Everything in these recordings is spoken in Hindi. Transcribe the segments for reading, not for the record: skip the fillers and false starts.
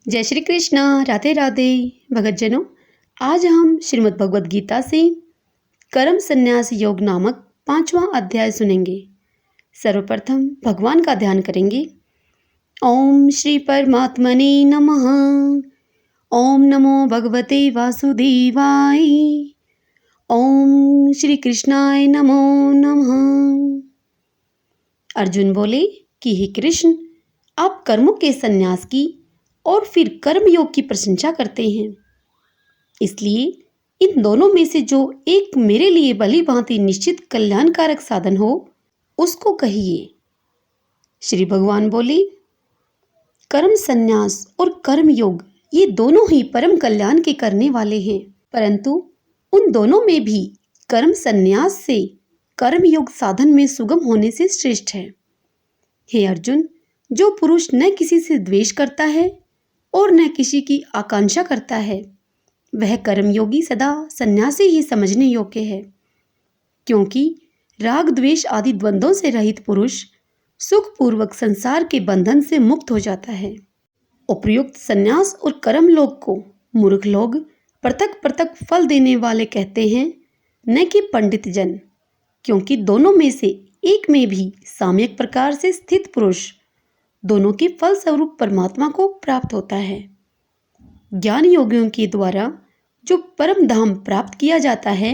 जय श्री कृष्णा। राधे राधे भगतजनों, आज हम श्रीमद् भगवद गीता से कर्म संन्यास योग नामक 5वां अध्याय सुनेंगे। सर्वप्रथम भगवान का ध्यान करेंगे। ओम श्री परमात्मने नमः। ओम नमो भगवते वासुदेवाय। ओम श्री कृष्णाय नमो नमः। अर्जुन बोले कि हे कृष्ण, आप कर्मों के संन्यास की और फिर कर्म योग की प्रशंसा करते हैं, इसलिए इन दोनों में से जो एक मेरे लिए भली भांति निश्चित कल्याणकारक साधन हो उसको कहिए। श्री भगवान बोले, कर्म संन्यास और कर्म योग ये दोनों ही परम कल्याण के करने वाले हैं, परंतु उन दोनों में भी कर्म संन्यास से कर्म योग साधन में सुगम होने से श्रेष्ठ है। हे अर्जुन, जो पुरुष न किसी से द्वेष करता है और न किसी की आकांक्षा करता है, वह कर्मयोगी सदा सन्यासी ही समझने योग्य है, क्योंकि राग द्वेष आदि द्वंद्वों से रहित पुरुष सुखपूर्वक संसार के बंधन से मुक्त हो जाता है। उपयुक्त सन्यास और कर्म योग को मूर्ख लोग पृथक पृथक फल देने वाले कहते हैं, न कि पंडित जन, क्योंकि दोनों में से एक में भी साम्यक प्रकार से स्थित पुरुष दोनों के फल स्वरूप परमात्मा को प्राप्त होता है। ज्ञान योगियों के द्वारा जो परम धाम प्राप्त किया जाता है,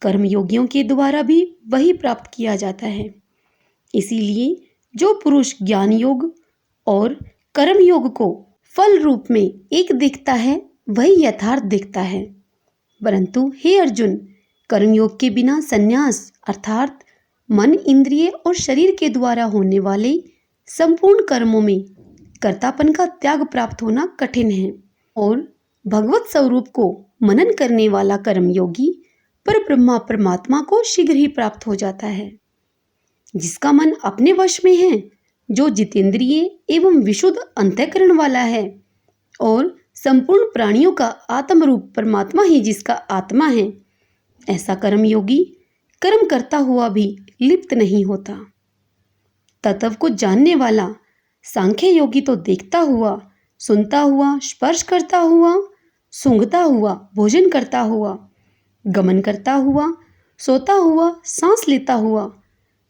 कर्म योगियों के द्वारा भी वही प्राप्त किया जाता है। इसीलिए जो पुरुष ज्ञान योग और कर्म योग को फल रूप में एक देखता है, वही यथार्थ देखता है। परंतु हे अर्जुन, कर्मयोग के बिना संन्यास अर्थात मन, इंद्रिय और शरीर के द्वारा होने वाले संपूर्ण कर्मों में कर्तापन का त्याग प्राप्त होना कठिन है, और भगवत स्वरूप को मनन करने वाला कर्मयोगी पर ब्रह्मा परमात्मा को शीघ्र ही प्राप्त हो जाता है। जिसका मन अपने वश में है, जो जितेंद्रिय एवं विशुद्ध अंतःकरण वाला है, और संपूर्ण प्राणियों का आत्म रूप परमात्मा ही जिसका आत्मा है, ऐसा कर्मयोगी कर्म करता हुआ भी लिप्त नहीं होता। तत्व को जानने वाला सांख्य योगी तो देखता हुआ, सुनता हुआ, स्पर्श करता हुआ, सूंघता हुआ, भोजन करता हुआ, गमन करता हुआ, सोता हुआ, सांस लेता हुआ,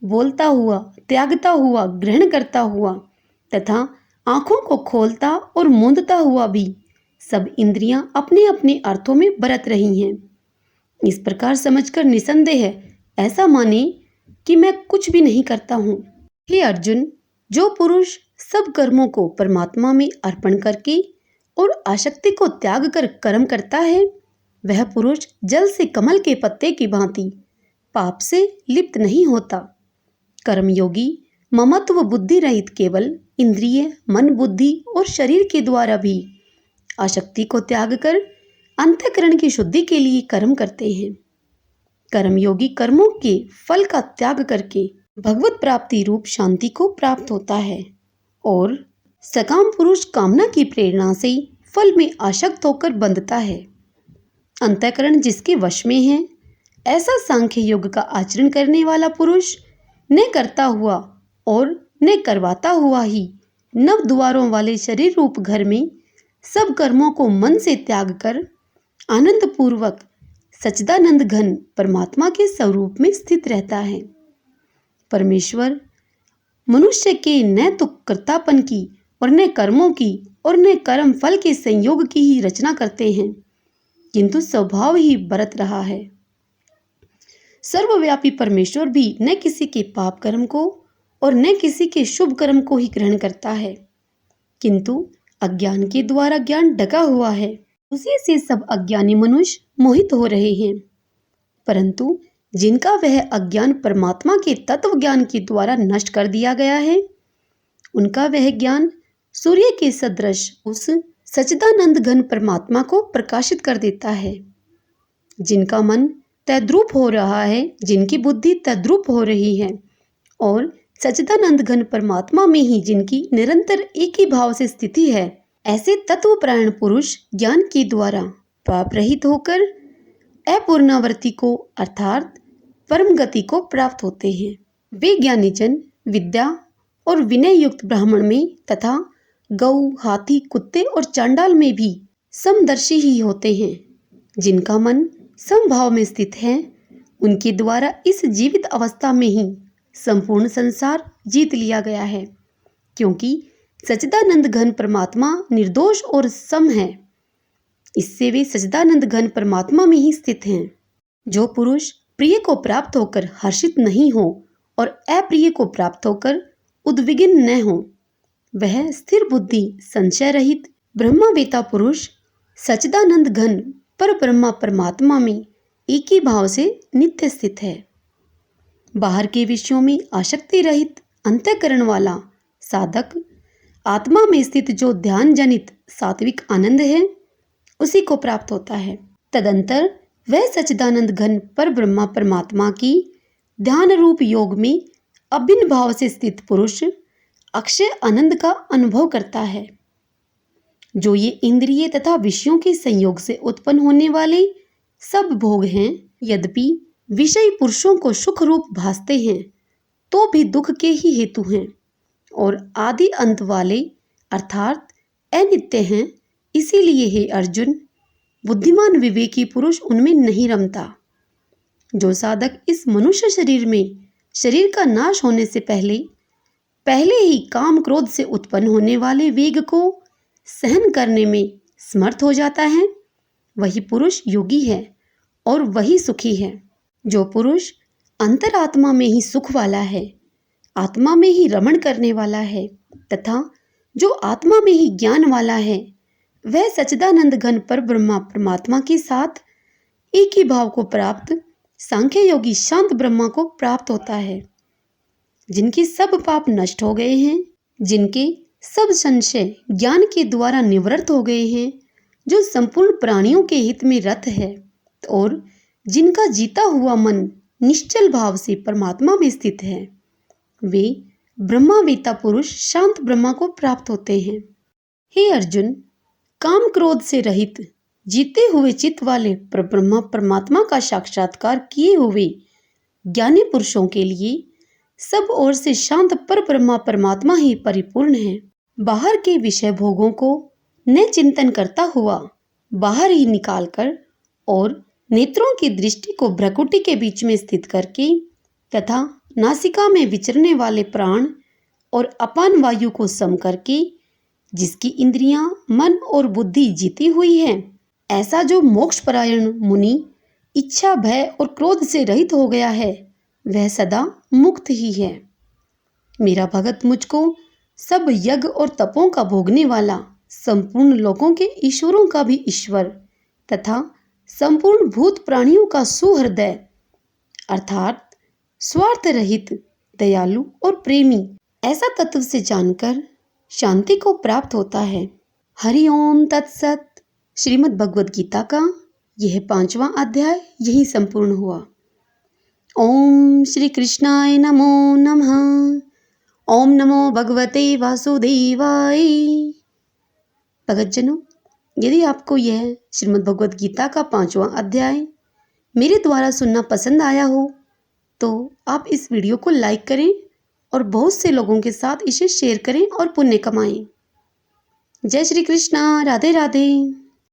बोलता हुआ, त्यागता हुआ, ग्रहण करता हुआ तथा आंखों को खोलता और मूंदता हुआ भी सब इंद्रियां अपने अपने अर्थों में बरत रही हैं। इस प्रकार समझकर निसंदेह ऐसा माने कि मैं कुछ भी नहीं करता हूँ। हे अर्जुन, जो पुरुष सब कर्मों को परमात्मा में अर्पण करके और आसक्ति को त्याग कर कर्म करता है, वह पुरुष जल से कमल के पत्ते की भांति पाप से लिप्त नहीं होता। कर्मयोगी ममत्व बुद्धि रहित केवल इंद्रिय, मन, बुद्धि और शरीर के द्वारा भी आसक्ति को त्याग कर अंतःकरण की शुद्धि के लिए कर्म करते हैं। कर्मयोगी कर्मों के फल का त्याग करके भगवत प्राप्ति रूप शांति को प्राप्त होता है, और सकाम पुरुष कामना की प्रेरणा से फल में आसक्त होकर बंधता है। अंतःकरण जिसके वश में है, ऐसा सांख्य योग का आचरण करने वाला पुरुष न करता हुआ और न करवाता हुआ ही नव द्वारों वाले शरीर रूप घर में सब कर्मों को मन से त्याग कर आनंद पूर्वक सच्चिदानंद घन परमात्मा के स्वरूप में स्थित रहता है। परमेश्वर मनुष्य के न तो कर्तापन की और न कर्मों की और न कर्म फल के संयोग की ही रचना करते हैं, किंतु स्वभाव ही बरत रहा है। सर्वव्यापी परमेश्वर भी न किसी के पाप कर्म को और न किसी के शुभ कर्म को ही ग्रहण करता है, किंतु अज्ञान के द्वारा ज्ञान ढका हुआ है, उसी से सब अज्ञानी मनुष्य मोहित हो रहे हैं। परंतु जिनका वह अज्ञान परमात्मा के तत्व ज्ञान के द्वारा नष्ट कर दिया गया है, उनका वह ज्ञान सूर्य के सदृश उस सच्चिदानंद घन परमात्मा को प्रकाशित कर देता है। जिनका मन तद्रूप हो रहा है, जिनकी बुद्धि तद्रूप हो रही है, और सच्चिदानंद घन परमात्मा में ही जिनकी निरंतर एक ही भाव से स्थिति है, ऐसे तत्वपरायण पुरुष ज्ञान के द्वारा पाप रहित होकर अपूर्णावर्ती को अर्थात परम गति को प्राप्त होते हैं। वे ज्ञानी जन विद्या और विनय युक्त ब्राह्मण में तथा गऊ, हाथी, कुत्ते और चांडाल में भी समदर्शी ही होते हैं। जिनका मन समभाव में स्थित है, उनके द्वारा इस जीवित अवस्था में ही संपूर्ण संसार जीत लिया गया है, क्योंकि सच्चिदानंद घन परमात्मा निर्दोष और सम है। इससे वे सच्चिदानंद घन परमात्मा में ही स्थित हैं। जो पुरुष प्रिय को प्राप्त होकर हर्षित नहीं हो और अप्रिय को प्राप्त होकर उद्विग्न न हो, वह स्थिर बुद्धि, संशय रहित ब्रह्मवेता पुरुष सच्चिदानंद घन पर ब्रह्मा परमात्मा में एक ही भाव से नित्य स्थित है। बाहर के विषयों में आसक्ति रहित अंतःकरण वाला साधक आत्मा में स्थित जो ध्यान जनित सात्विक आनंद है, उसी को प्राप्त होता है। तदंतर वह सच्चिदानंद घन पर ब्रह्मा परमात्मा की ध्यान रूप योग में अभिन्न भाव से स्थित पुरुष अक्षय आनंद का अनुभव करता है। जो ये इंद्रिय तथा विषयों के संयोग से उत्पन्न होने वाले सब भोग हैं, यद्यपि विषय पुरुषों को सुख रूप भासते हैं, तो भी दुख के ही हेतु हैं और आदि अंत वाले अर्थात अनित्य हैं। इसीलिए हे अर्जुन, बुद्धिमान विवेकी पुरुष उनमें नहीं रमता। जो साधक इस मनुष्य शरीर में शरीर का नाश होने से पहले ही काम क्रोध से उत्पन्न होने वाले वेग को सहन करने में समर्थ हो जाता है, वही पुरुष योगी है और वही सुखी है। जो पुरुष अंतरात्मा में ही सुख वाला है, आत्मा में ही रमण करने वाला है तथा जो आत्मा में ही ज्ञान वाला है, वह सच्चिदानंद घन पर ब्रह्मा परमात्मा के साथ एक ही भाव को प्राप्त सांख्य योगी शांत ब्रह्मा को प्राप्त होता है। जिनके सब पाप नष्ट हो गए हैं, जिनके सब संशय ज्ञान के द्वारा निवृत्त हो गए हैं, जो संपूर्ण प्राणियों के हित में रत है और जिनका जीता हुआ मन निश्चल भाव से परमात्मा में स्थित है, वे ब्रह्मावेता पुरुष शांत ब्रह्मा को प्राप्त होते हैं। हे अर्जुन, काम क्रोध से रहित जीते हुए चित्त वाले ब्रह्मा परमात्मा का साक्षात्कार किए हुए ज्ञानी पुरुषों के लिए सब ओर से शांत पर ब्रह्मा परमात्मा ही परिपूर्ण है। बाहर के विषय भोगों को न चिंतन करता हुआ बाहर ही निकालकर और नेत्रों की दृष्टि को भ्रकुटी के बीच में स्थित करके तथा नासिका में विचरने वाले प्राण और अपान वायु को सम करके जिसकी इंद्रियां, मन और बुद्धि जीती हुई है, ऐसा जो मोक्षपरायण मुनि इच्छा, भय और क्रोध से रहित हो गया है, वह सदा मुक्त ही है। मेरा भगत मुझको सब यज्ञ और तपों का भोगने वाला, संपूर्ण लोकों के ईश्वरों का भी ईश्वर तथा संपूर्ण भूत प्राणियों का सुहृदय अर्थात स्वार्थ रहित, दयालु और प्रेमी ऐसा तत्व से जानकर शांति को प्राप्त होता है। हरि ओम तत्सत। श्रीमद् भगवद गीता का यह 5वां अध्याय यही संपूर्ण हुआ। ओम श्री कृष्णाय नमो नमः। ओम नमो भगवते वासुदेवाय। भगतजनों, यदि आपको यह श्रीमद् भगवद गीता का 5वां अध्याय मेरे द्वारा सुनना पसंद आया हो तो आप इस वीडियो को लाइक करें और बहुत से लोगों के साथ इसे शेयर करें और पुण्य कमाएं। जय श्री कृष्णा। राधे राधे।